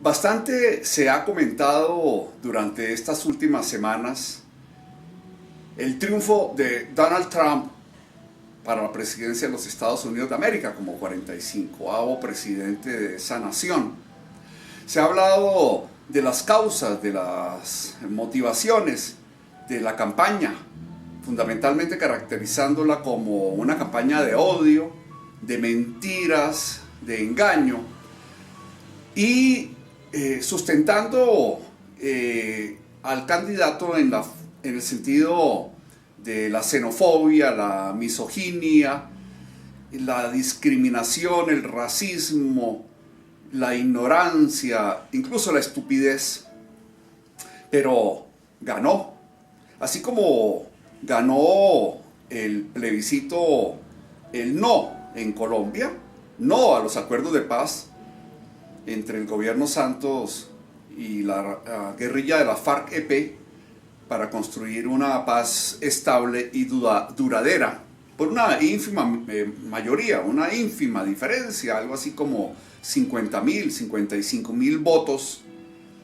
Bastante se ha comentado durante estas últimas semanas el triunfo de Donald Trump para la presidencia de los Estados Unidos de América como 45º presidente de esa nación. Se ha hablado de las causas, de las motivaciones de la campaña, fundamentalmente caracterizándola como una campaña de odio, de mentiras, de engaño y sustentando al candidato en el sentido de la xenofobia, la misoginia, la discriminación, el racismo, la ignorancia, incluso la estupidez. Pero ganó. Así como ganó el plebiscito, el no en Colombia, no a los acuerdos de paz entre el gobierno Santos y la guerrilla de la FARC-EP para construir una paz estable y duradera, por una ínfima mayoría, una ínfima diferencia, algo así como 50.000, 55.000 votos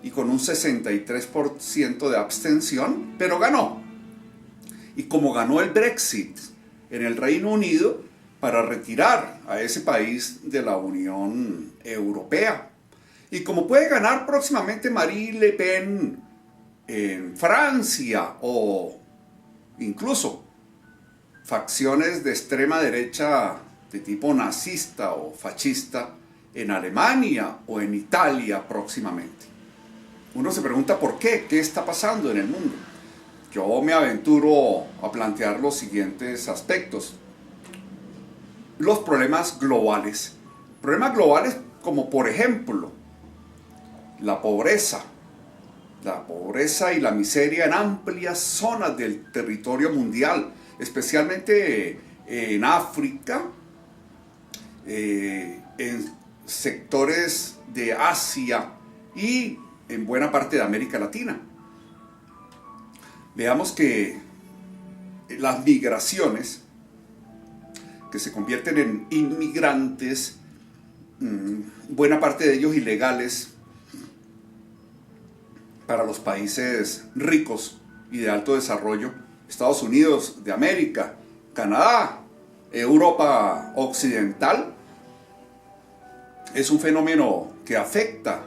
y con un 63% de abstención, pero ganó. Y como ganó el Brexit en el Reino Unido, para retirar a ese país de la Unión Europea. Y como puede ganar próximamente Marine Le Pen en Francia o incluso facciones de extrema derecha de tipo nazista o fascista en Alemania o en Italia próximamente. Uno se pregunta por qué, qué está pasando en el mundo. Yo me aventuro a plantear los siguientes aspectos. Los problemas globales. Problemas globales como por ejemplo la pobreza y la miseria en amplias zonas del territorio mundial, especialmente en África, en sectores de Asia y en buena parte de América Latina. Veamos que las migraciones que se convierten en inmigrantes, buena parte de ellos ilegales, para los países ricos y de alto desarrollo, Estados Unidos de América, Canadá, Europa Occidental, es un fenómeno que afecta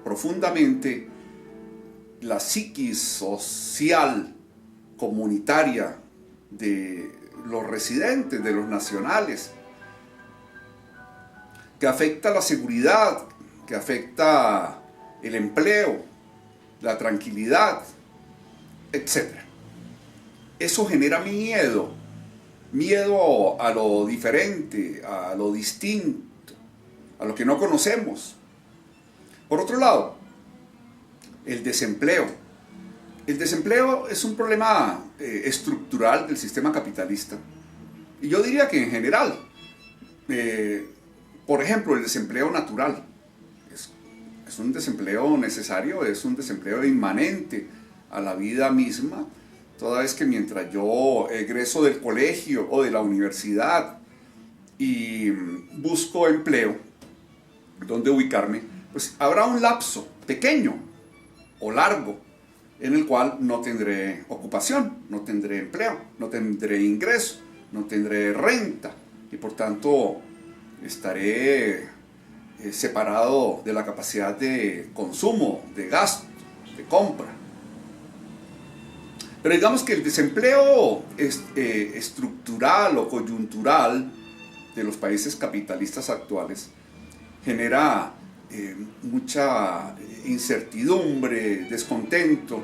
profundamente la psiquis social, comunitaria de los residentes, de los nacionales, que afecta la seguridad, que afecta el empleo, la tranquilidad, etc. Eso genera miedo a lo diferente, a lo distinto, a lo que no conocemos. Por otro lado, el desempleo. El desempleo es un problema estructural del sistema capitalista. Y yo diría que en general, por ejemplo, el desempleo natural. Es un desempleo necesario, es un desempleo inmanente a la vida misma, toda vez que mientras yo egreso del colegio o de la universidad y busco empleo, donde ubicarme, pues habrá un lapso pequeño o largo en el cual no tendré ocupación, no tendré empleo, no tendré ingreso, no tendré renta y por tanto estaré separado de la capacidad de consumo, de gasto, de compra. Pero digamos que el desempleo estructural o coyuntural de los países capitalistas actuales genera mucha incertidumbre, descontento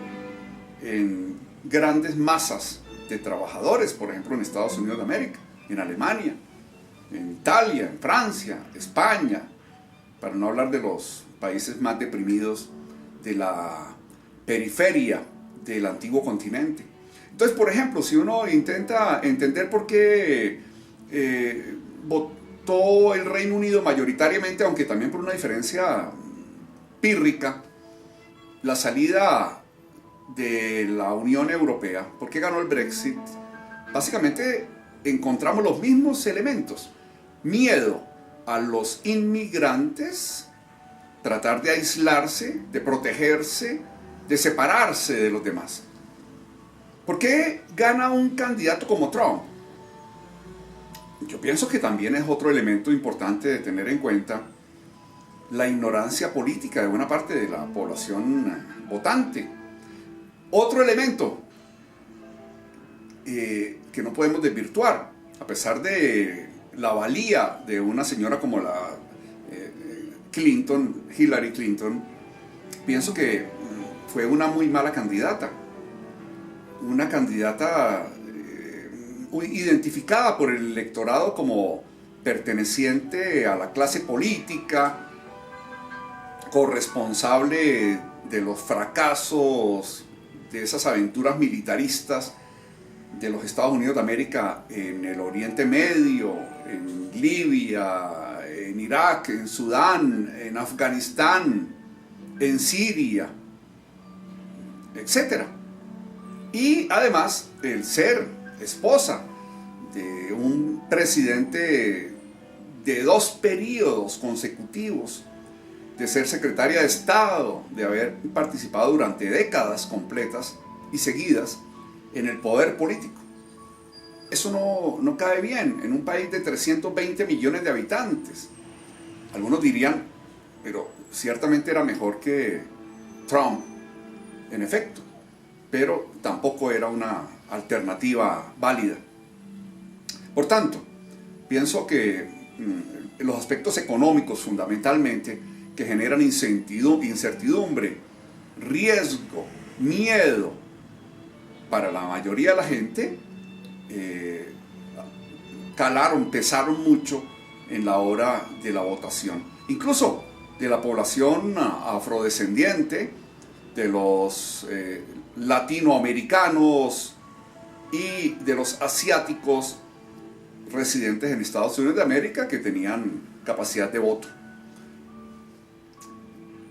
en grandes masas de trabajadores, por ejemplo en Estados Unidos de América, en Alemania, en Italia, en Francia, España, para no hablar de los países más deprimidos de la periferia del antiguo continente. Entonces, por ejemplo, si uno intenta entender por qué votó el Reino Unido mayoritariamente, aunque también por una diferencia pírrica, la salida de la Unión Europea, ¿por qué ganó el Brexit? Básicamente encontramos los mismos elementos: miedo a los inmigrantes tratar de aislarse, de protegerse, de separarse de los demás. ¿Por qué gana un candidato como Trump? Yo pienso que también es otro elemento importante de tener en cuenta la ignorancia política de buena parte de la población votante. Otro elemento que no podemos desvirtuar, a pesar de la valía de una señora como la Hillary Clinton, pienso que fue una muy mala candidata. Una candidata identificada por el electorado como perteneciente a la clase política, corresponsable de los fracasos de esas aventuras militaristas de los Estados Unidos de América en el Oriente Medio, en Libia, en Irak, en Sudán, en Afganistán, en Siria, etc. Y además el ser esposa de un presidente de 2 periodos consecutivos, de ser secretaria de Estado, de haber participado durante décadas completas y seguidas en el poder político. Eso no cae bien en un país de 320 millones de habitantes. Algunos dirían, pero ciertamente era mejor que Trump, en efecto, pero tampoco era una alternativa válida. Por tanto, pienso que los aspectos económicos fundamentalmente que generan incertidumbre, riesgo, miedo para la mayoría de la gente, pesaron mucho en la hora de la votación. Incluso de la población afrodescendiente, de los latinoamericanos y de los asiáticos residentes en Estados Unidos de América que tenían capacidad de voto.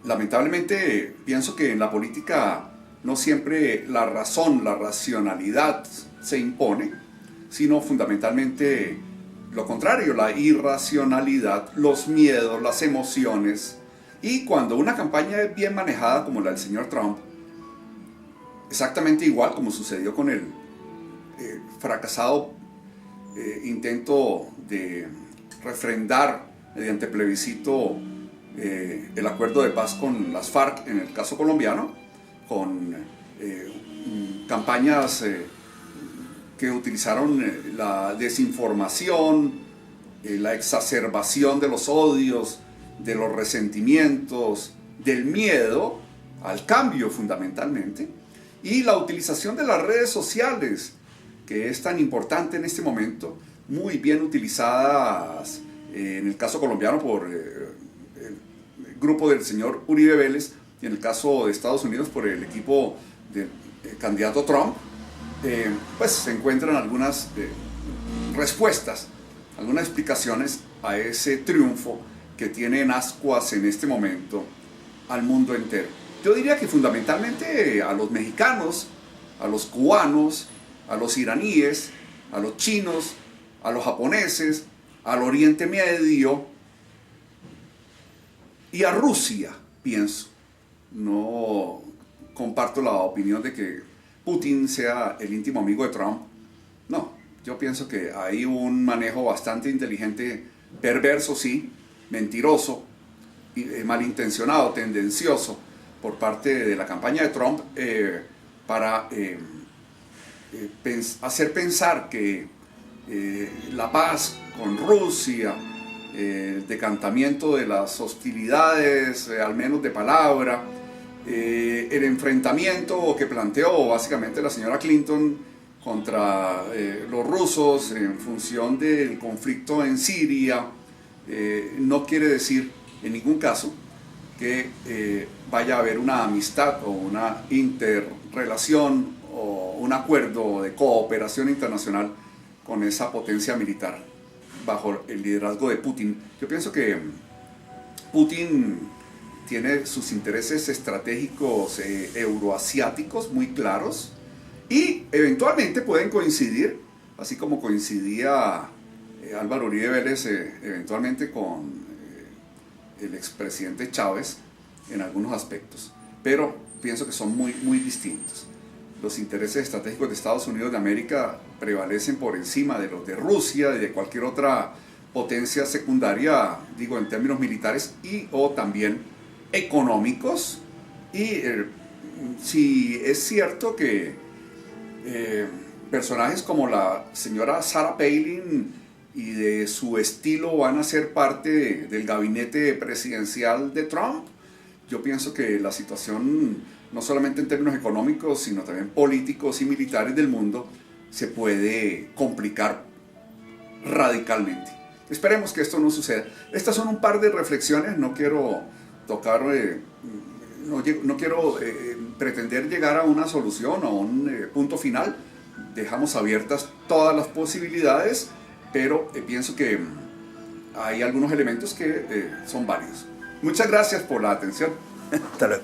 Lamentablemente pienso que en la política no siempre la razón, la racionalidad se impone, sino fundamentalmente lo contrario, la irracionalidad, los miedos, las emociones. Y cuando una campaña es bien manejada como la del señor Trump, exactamente igual como sucedió con el fracasado intento de refrendar mediante plebiscito el acuerdo de paz con las FARC en el caso colombiano, con campañas que utilizaron la desinformación, la exacerbación de los odios, de los resentimientos, del miedo al cambio fundamentalmente, y la utilización de las redes sociales, que es tan importante en este momento, muy bien utilizadas en el caso colombiano por el grupo del señor Uribe Vélez y en el caso de Estados Unidos por el equipo del candidato Trump. Pues se encuentran algunas respuestas, algunas explicaciones a ese triunfo que tiene en ascuas en este momento al mundo entero. Yo diría que fundamentalmente a los mexicanos, a los cubanos, a los iraníes, a los chinos, a los japoneses, al Oriente Medio y a Rusia, pienso. No comparto la opinión de que Putin sea el íntimo amigo de Trump. No, yo pienso que hay un manejo bastante inteligente, perverso sí, mentiroso, malintencionado, tendencioso por parte de la campaña de Trump para hacer pensar que la paz con Rusia, el decantamiento de las hostilidades, al menos de palabra, el enfrentamiento que planteó básicamente la señora Clinton contra los rusos en función del conflicto en Siria, no quiere decir en ningún caso que vaya a haber una amistad o una interrelación o un acuerdo de cooperación internacional con esa potencia militar bajo el liderazgo de Putin. Yo pienso que Putin tiene sus intereses estratégicos euroasiáticos muy claros y eventualmente pueden coincidir, así como coincidía Álvaro Uribe Vélez eventualmente con el expresidente Chávez en algunos aspectos, pero pienso que son muy distintos. Los intereses estratégicos de Estados Unidos de América prevalecen por encima de los de Rusia y de cualquier otra potencia secundaria, digo, en términos militares y o también económicos. Y si es cierto que personajes como la señora Sarah Palin y de su estilo van a ser parte del gabinete presidencial de Trump, yo pienso que la situación, no solamente en términos económicos, sino también políticos y militares del mundo, se puede complicar radicalmente. Esperemos que esto no suceda. Estas son un par de reflexiones, no quiero tocar, no quiero pretender llegar a una solución o a un punto final. Dejamos abiertas todas las posibilidades, pero pienso que hay algunos elementos que son válidos. Muchas gracias por la atención. Hasta luego.